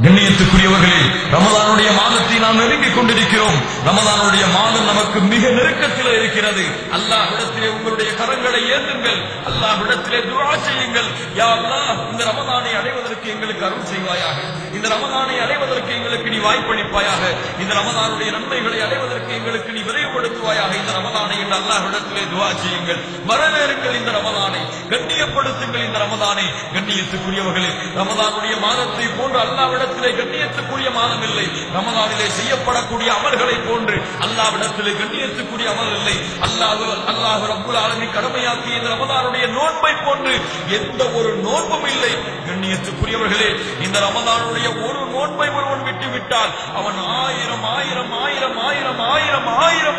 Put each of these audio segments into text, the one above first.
கண்ணியத்துக்குரியவர்களே, ரமலானுடைய மாதத்தை நாம் நெருங்கிக் கொண்டிருக்கிறோம். ரமலானுடைய மாதம் நமக்கு மிக நெருக்கத்தில் இருக்கிறது. அல்லாஹ்விடத்திலே உங்களுடைய கரங்களை ஏந்துங்கள், அல்லாஹ்விடத்திலே துஆ செய்யுங்கள். யா அல்லாஹ், இந்த ரமலானை அடைவதற்கு எங்களுக்கு அருள் செய்வாயாக, இந்த ரமலானை அடைவதற்கு எங்களுக்கு நீ வாய்ப்பளிப்பாயாக, இந்த ரமலானுடைய நன்மைகளை அடைவதற்கு எங்களுக்கு நீ விரைவுபடுத்துவாயாக இந்த ரமலானை என்று அல்லாஹ்விடத்திலே துஆ செய்யுங்கள். வரவேறுங்கள் இந்த ரமலானை, கண்ணியப்படுத்துங்கள் இந்த ரமலானை. கண்ணியத்துக்குரியவர்களே, ரமலானுடைய மாதத்தை போன்று அல்லாஹ்விடத்திலே கண்ணியத்துக்குரிய மாதம் இல்லை. ரமலானிலே செய்யப்படக்கூடிய அமல்களை போன்று அல்லாஹ்விடத்திலே கண்ணியத்துக்குரிய அமல் இல்லை. அல்லாஹ் ரப்பல் ஆலமீன் கடமையாக்கிய இந்த ரமலானுடைய நோன்பை போன்று எந்த ஒரு நோன்பும் இல்லை. கண்ணியத்துக்குரியவர்களே, இந்த ரமலானுடைய ஒரு நோன்பை ஒருவன் விட்டுவிட்டால் அவன் ஆயிரம்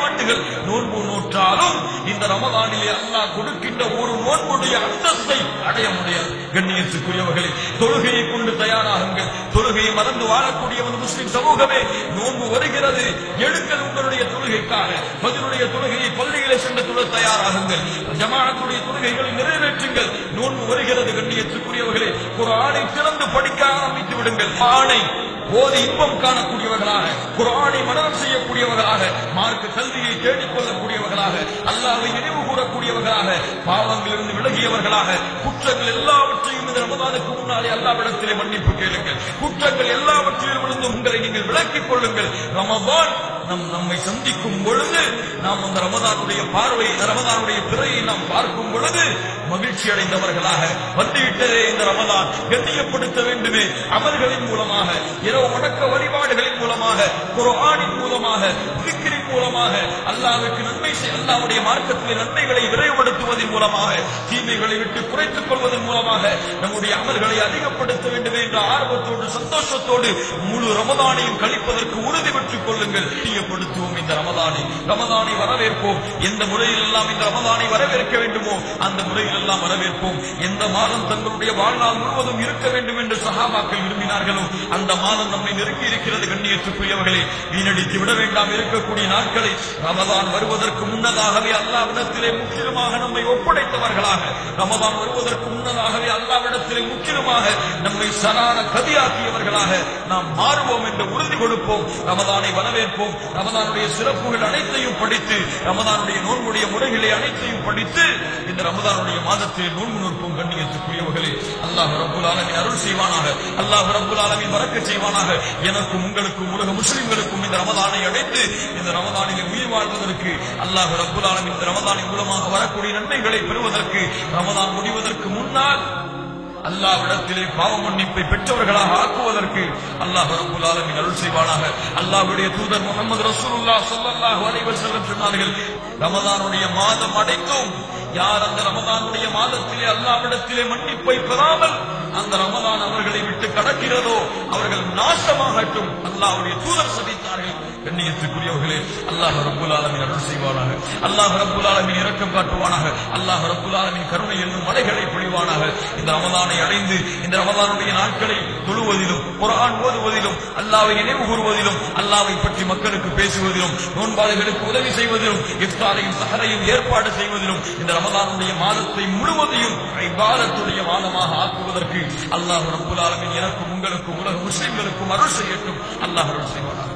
ஆண்டுகள் நோன்பு நோற்றாலும் இந்த ரமலானிலே அல்லாஹ் கொடுக்கின்ற ஒரு நோன்புடைய அந்தஸ்தை அடைய முடியாது. கண்ணியத்துக்குரியவர்களே, தொழுகையை கொண்டு தயாராகுங்கள். தொழுகையை மறந்து வாழக்கூடியவன் முஸ்லிம் சமூகமே, நோன்பு வருகிறது, எடுங்கள் உங்களுடைய தொழுகைக்காக. பதிலுடைய தொழுகையை பள்ளியிலே சென்று தொழ தயாராகுங்கள். ஜமாஅத்துடைய தொழுகைகளை நிறைவேற்றுங்கள். நோன்பு வருகிறது. கண்ணியத்துக்குரியவர்களே, குர்ஆனை திறந்து படிக்க ஆரம்பித்து விடுங்கள். ஆணை போது இன்பம் காணக்கூடியவர்களாக, குர்ஆனை மனனம் செய்யக்கூடியவர்களாக, மார்க்க கல்வியை தேடிக்கொள்ளக்கூடியவர்களாக, அல்லாஹ்வை நினைவு கூறக்கூடியவர்களாக, பாவங்களிலிருந்து விலகியவர்களாக, குற்றங்கள் எல்லாவற்றையும் இந்த ரமலானுக்கு முன்னாலே அல்லாஹ்விடத்திலே மன்னிப்பு கேளுங்கள். குற்றங்கள் எல்லாவற்றிலிருந்து உங்களை நீங்கள் விலக்கிக் கொள்ளுங்கள். ரமலான் நம்மை சந்திக்கும் பொழுது நாம் அந்த ரமலானுடைய பார்வை, ரமலானுடைய பிறையை நாம் பார்க்கும் பொழுது மகிழ்ச்சி அடைந்தவர்களாக, வந்துவிட்டதே இந்த ரமலான், கண்ணியப்படுத்த வேண்டுமே, அமல்களின் மூலமாக, இரவு வணக்க வழிபாடுகளின் மூலமாக, குர்ஆனின் மூலமாக, திக்ரின் மூலமாக, அல்லாஹ்வுக்கு நன்மை அல்லாஹ்வுடைய மார்க்கத்திலே நன்மைகளை விரைவுபடுத்துவதன் மூலமாக, தீமைகளை விட்டு குறைத்துக் கொள்வதன் மூலமாக நம்முடைய அமல்களை அதிகப்படுத்த வேண்டுமே என்ற ஆர்வத்தோடு சந்தோஷத்தோடு முழு ரமலானையும் கழிப்பதற்கு உறுதி பெற்றுக் கொள்ளுங்கள். படுத்துவோம் இந்த ரமலானை வரவேற்போம். எந்த முறையில் எல்லாம் இந்த ரமலானை வரவேற்க வேண்டுமோ அந்த முறையில் எல்லாம் வரவேற்போம். எந்த மாதம் தங்களுடைய வாழ்நாள் முழுவதும் இருக்க வேண்டும் என்று சஹாபாக்கள் விரும்பினார்களோ அந்த மாதம் நம்மை நெருங்கி இருக்கிறது. கண்ணியத்துக்குரியவர்களே, வீணடித்து விட வேண்டாம் இருக்கக்கூடிய நாட்களை. ரமலான் வருவதற்கு முன்னதாகவே அல்லாஹ்விடத்திலே முற்றிலுமாக நம்மை ஒப்படைத்தவர்களாக, ரமலான் வருவதற்கு முன்னதாகவே அல்லாஹ்விடத்திலே முற்றிலுமாக நம்மை சரான கதியாக்கியவர்களாக நாம் மாறுவோம் என்று உறுதி கொடுப்போம். ரமலானை வரவேற்போம். ரமலானுடைய சிறப்புகள் அனைத்தையும் படித்து, ரமலானுடைய நோன்புடைய முறைகளை அனைத்தையும் படித்து இந்த ரமலானுடைய மாதத்தில் நோன்பு நோற்போம். கண்ணியத்துக்குரியவர்களே, அல்லாஹ் ரப்பல் ஆலமீன் அருள் செய்வானாக, அல்லாஹ் ரப்பல் ஆலமீன் பரக்கத் செய்வானாக. எனக்கும் உங்களுக்கும் உலக முஸ்லிம்களுக்கும் இந்த ரமலானை அடைந்து இந்த ரமலானிலே உயிர் வாழ்வதற்கு, அல்லாஹ் ரப்பல் ஆலமீன் இந்த ரமலானின் மூலமாக வரக்கூடிய நன்மைகளை பெறுவதற்கு, ரமலான் முடிவதற்கு முன்னால் அல்லாஹ்விடத்திலே பாவ மன்னிப்பை பெற்றவர்களாக ஆக்குவதற்கு அல்லாஹ் ரப்பல் ஆலமீன் அருள் செய்வானாக. அல்லாஹ்வுடைய தூதர் முஹம்மது ரசூலுல்லாஹ் ஸல்லல்லாஹு அலைஹி வஸல்லம் சொன்னார்கள், ரமலானுடைய மாதம் அடைந்தும் யார் அந்த ரமலானுடைய மாதத்திலே அல்லாஹ்விடத்திலே மன்னிப்பை பெறாமல் அந்த ரமலான் அவர்களை விட்டு கடக்கிறதோ அவர்கள் நாசமாகட்டும். அல்லாஹ்வுடைய தூதர் சபித்தார்கள். கண்ணியத்துக்குரியவர்களே, அல்லாஹ் ரப்பல் ஆலமீன் அருள் செய்வானாக, அல்லாஹ் ரப்பல் ஆலமீன் இரக்கம் காட்டுவானாக, அல்லாஹ் ரப்பல் ஆலமீன் கருணை என்னும் மலைகளை பொழிவானாக. இந்த ரமலானை அடைந்து இந்த ரமலானுடைய நாட்களை தொழுவதிலும், குர்ஆன் ஓதுவதிலும், அல்லாஹ்வை நினைவு கூறுவதிலும், அல்லாஹ்வை பற்றி மக்களுக்கு பேசுவதிலும், நோன்பாளிகளுக்கு உதவி செய்வதிலும், இஃப்தாரையும் சஹரையும் ஏற்பாடு செய்வதிலும், இந்த ரமலானுடைய மாதத்தை முழுவதையும் இபாதத்துடைய மாதமாக ஆக்குவதற்கு அல்லாஹ் ரப்பல் ஆலமீன் எனக்கும் உங்களுக்கும் உலக முஸ்லிம்களுக்கும் அருள் செய்யட்டும். அல்லாஹ் அருள் செய்வானாக.